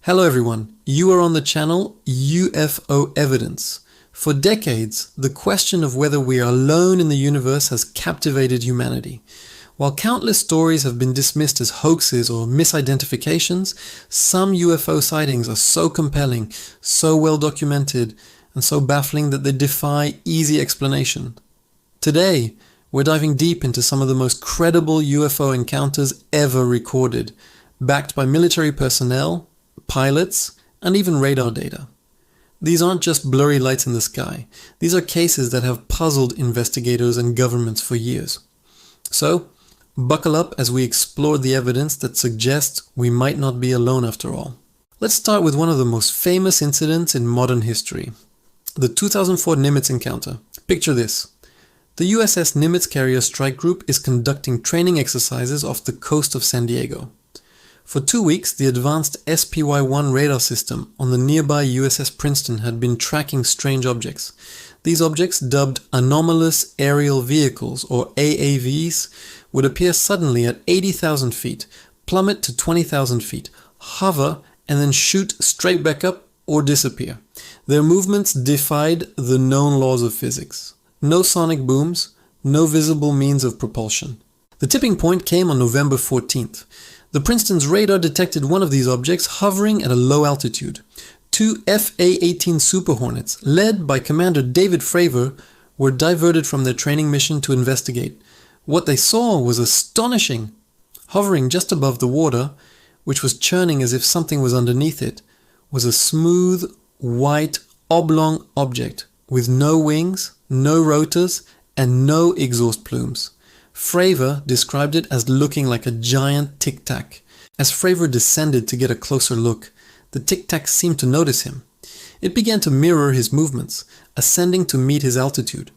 Hello everyone, you are on the channel UFO Evidence. For decades, the question of whether we are alone in the universe has captivated humanity. While countless stories have been dismissed as hoaxes or misidentifications, some UFO sightings are so compelling, so well documented, and so baffling that they defy easy explanation. Today, we're diving deep into some of the most credible UFO encounters ever recorded, backed by military personnel, pilots, and even radar data. These aren't just blurry lights in the sky. These are cases that have puzzled investigators and governments for years. So, buckle up as we explore the evidence that suggests we might not be alone after all. Let's start with one of the most famous incidents in modern history. The 2004 Nimitz encounter. Picture this. The USS Nimitz Carrier Strike Group is conducting training exercises off the coast of San Diego. For 2 weeks, the advanced SPY-1 radar system on the nearby USS Princeton had been tracking strange objects. These objects, dubbed anomalous aerial vehicles or AAVs, would appear suddenly at 80,000 feet, plummet to 20,000 feet, hover, and then shoot straight back up or disappear. Their movements defied the known laws of physics. No sonic booms, no visible means of propulsion. The tipping point came on November 14th. The Princeton's radar detected one of these objects hovering at a low altitude. Two FA-18 Super Hornets, led by Commander David Fravor, were diverted from their training mission to investigate. What they saw was astonishing. Hovering just above the water, which was churning as if something was underneath it, was a smooth, white, oblong object with no wings, no rotors, and no exhaust plumes. Fravor described it as looking like a giant tic-tac. As Fravor descended to get a closer look, the tic-tac seemed to notice him. It began to mirror his movements, ascending to meet his altitude.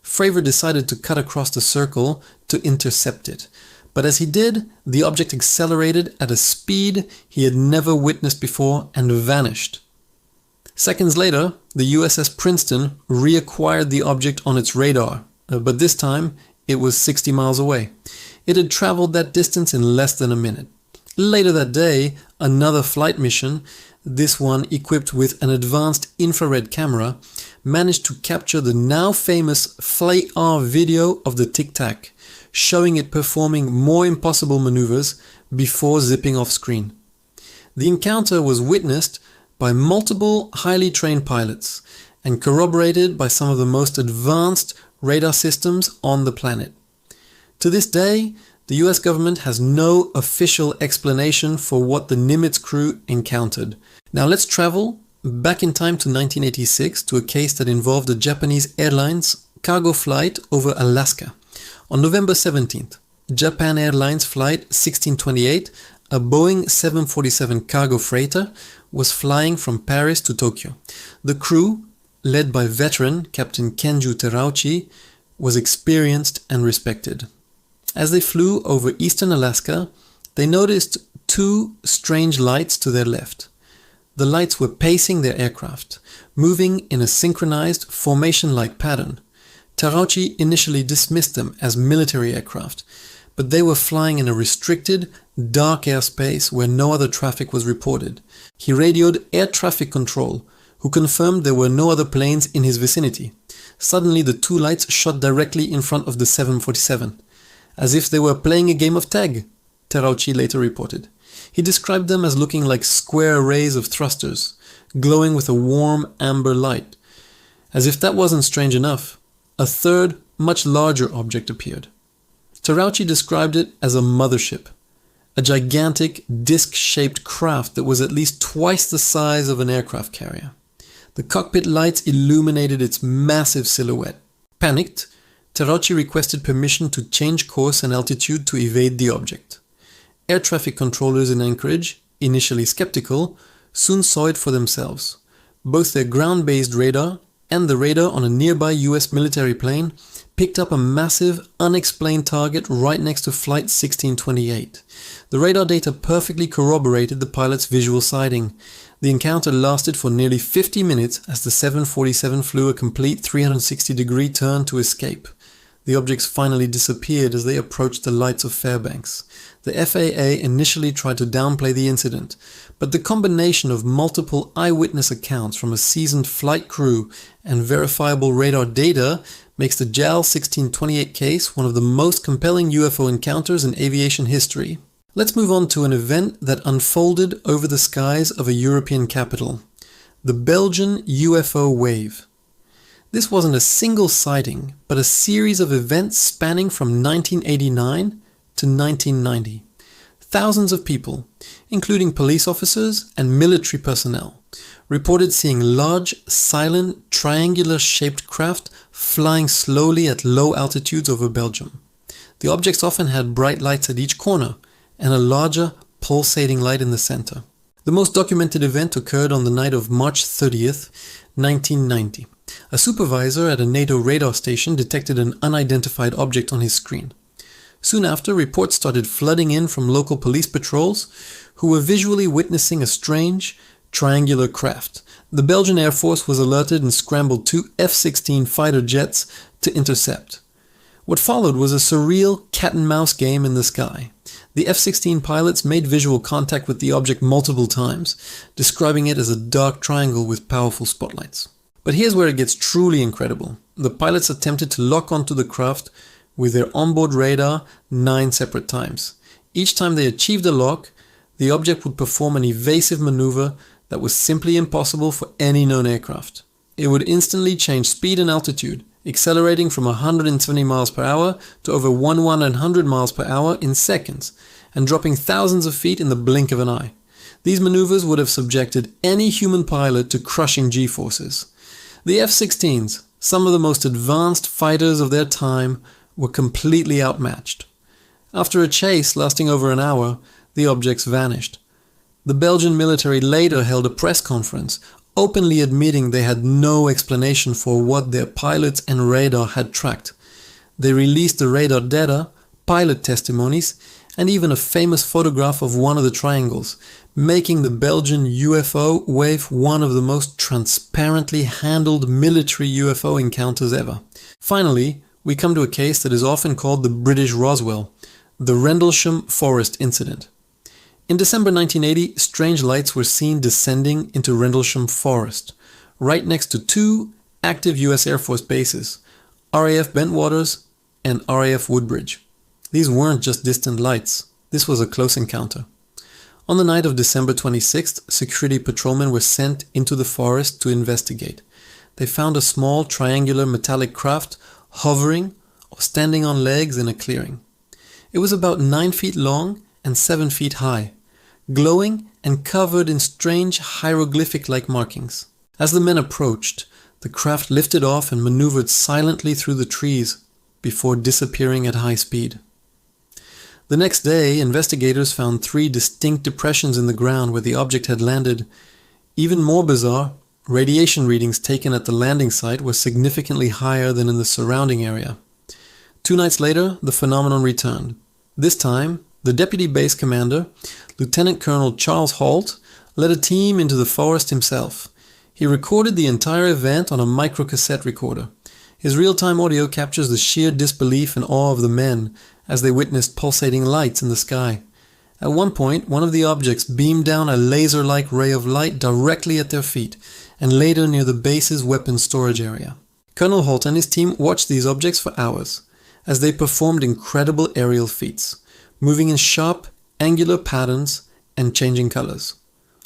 Fravor decided to cut across the circle to intercept it, but as he did, the object accelerated at a speed he had never witnessed before and vanished. Seconds later, the USS Princeton reacquired the object on its radar, but this time it was 60 miles away. It had traveled that distance in less than a minute. Later that day, another flight mission, this one equipped with an advanced infrared camera, managed to capture the now famous FLIR video of the Tic Tac, showing it performing more impossible maneuvers before zipping off screen. The encounter was witnessed by multiple highly trained pilots and corroborated by some of the most advanced radar systems on the planet. To this day, the US government has no official explanation for what the Nimitz crew encountered. Now let's travel back in time to 1986 to a case that involved a Japanese Airlines cargo flight over Alaska. On November 17th, Japan Airlines Flight 1628, a Boeing 747 cargo freighter, was flying from Paris to Tokyo. The crew, led by veteran Captain Kenju Terauchi, was experienced and respected. As they flew over eastern Alaska, they noticed two strange lights to their left. The lights were pacing their aircraft, moving in a synchronized formation-like pattern. Terauchi initially dismissed them as military aircraft, but they were flying in a restricted, dark airspace where no other traffic was reported. He radioed air traffic control, who confirmed there were no other planes in his vicinity. Suddenly the two lights shot directly in front of the 747, as if they were playing a game of tag, Terauchi later reported. He described them as looking like square arrays of thrusters, glowing with a warm amber light. As if that wasn't strange enough, a third, much larger object appeared. Terauchi described it as a mothership, a gigantic, disc-shaped craft that was at least twice the size of an aircraft carrier. The cockpit lights illuminated its massive silhouette. Panicked, Terauchi requested permission to change course and altitude to evade the object. Air traffic controllers in Anchorage, initially skeptical, soon saw it for themselves. Both their ground-based radar and the radar on a nearby US military plane picked up a massive, unexplained target right next to Flight 1628. The radar data perfectly corroborated the pilot's visual sighting. The encounter lasted for nearly 50 minutes as the 747 flew a complete 360-degree turn to escape. the objects finally disappeared as they approached the lights of Fairbanks. The FAA initially tried to downplay the incident, but the combination of multiple eyewitness accounts from a seasoned flight crew and verifiable radar data makes the JAL 1628 case one of the most compelling UFO encounters in aviation history. Let's move on to an event that unfolded over the skies of a European capital: the Belgian UFO wave. This wasn't a single sighting, but a series of events spanning from 1989 to 1990. Thousands of people, including police officers and military personnel, reported seeing large, silent, triangular-shaped craft flying slowly at low altitudes over Belgium. The objects often had bright lights at each corner and a larger, pulsating light in the center. The most documented event occurred on the night of March 30th, 1990. A supervisor at a NATO radar station detected an unidentified object on his screen. Soon after, reports started flooding in from local police patrols who were visually witnessing a strange, triangular craft. The Belgian Air Force was alerted and scrambled 2 F-16 fighter jets to intercept. What followed was a surreal cat-and-mouse game in the sky. The F-16 pilots made visual contact with the object multiple times, describing it as a dark triangle with powerful spotlights. But here's where it gets truly incredible. The pilots attempted to lock onto the craft with their onboard radar 9 separate times. Each time they achieved a lock, the object would perform an evasive maneuver that was simply impossible for any known aircraft. It would instantly change speed and altitude, accelerating from 170 miles per hour to over 100 miles per hour in seconds, and dropping thousands of feet in the blink of an eye. These maneuvers would have subjected any human pilot to crushing G-forces. The F-16s, some of the most advanced fighters of their time, were completely outmatched. After a chase lasting over an hour, the objects vanished. The Belgian military later held a press conference, openly admitting they had no explanation for what their pilots and radar had tracked. They released the radar data, pilot testimonies, and even a famous photograph of one of the triangles, making the Belgian UFO wave one of the most transparently handled military UFO encounters ever. Finally, we come to a case that is often called the British Roswell, the Rendlesham Forest Incident. In December 1980, strange lights were seen descending into Rendlesham Forest, right next to 2 active US Air Force bases, RAF Bentwaters and RAF Woodbridge. These weren't just distant lights, this was a close encounter. On the night of December 26th, security patrolmen were sent into the forest to investigate. They found a small triangular metallic craft hovering or standing on legs in a clearing. It was about 9 feet long and 7 feet high, glowing and covered in strange hieroglyphic-like markings. As the men approached, the craft lifted off and maneuvered silently through the trees before disappearing at high speed. The next day, investigators found 3 distinct depressions in the ground where the object had landed. Even more bizarre, radiation readings taken at the landing site were significantly higher than in the surrounding area. 2 nights later, the phenomenon returned. This time, the deputy base commander, Lieutenant Colonel Charles Holt, led a team into the forest himself. He recorded the entire event on a microcassette recorder. His real-time audio captures the sheer disbelief and awe of the men as they witnessed pulsating lights in the sky. At one point, one of the objects beamed down a laser-like ray of light directly at their feet, and later near the base's weapons storage area. Colonel Holt and his team watched these objects for hours, as they performed incredible aerial feats, moving in sharp, angular patterns and changing colors.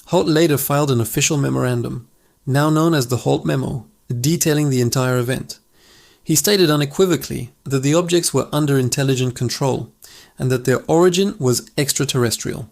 Holt later filed an official memorandum, now known as the Holt Memo, detailing the entire event. He stated unequivocally that the objects were under intelligent control, and that their origin was extraterrestrial.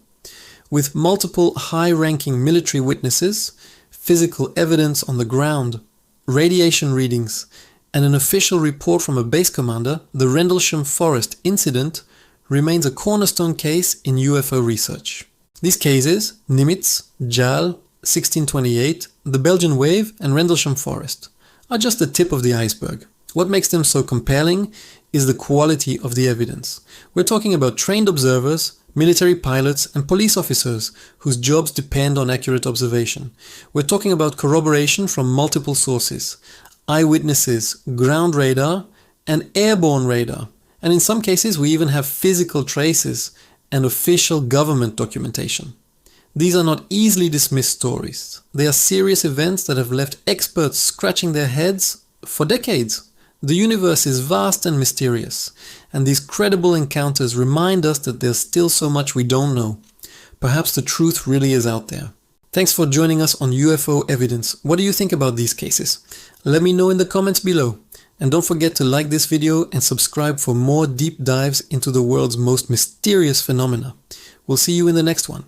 With multiple high-ranking military witnesses, physical evidence on the ground, radiation readings, and an official report from a base commander, the Rendlesham Forest Incident remains a cornerstone case in UFO research. These cases, Nimitz, JAL, 1628, the Belgian Wave, and Rendlesham Forest, are just the tip of the iceberg. What makes them so compelling is the quality of the evidence. We're talking about trained observers, military pilots, and police officers whose jobs depend on accurate observation. We're talking about corroboration from multiple sources, eyewitnesses, ground radar, an airborne radar, and in some cases we even have physical traces and official government documentation. These are not easily dismissed stories. They are serious events that have left experts scratching their heads for decades. The universe is vast and mysterious, and these credible encounters remind us that there's still so much we don't know. Perhaps the truth really is out there. Thanks for joining us on UFO Evidence. What do you think about these cases? Let me know in the comments below. And don't forget to like this video and subscribe for more deep dives into the world's most mysterious phenomena. We'll see you in the next one.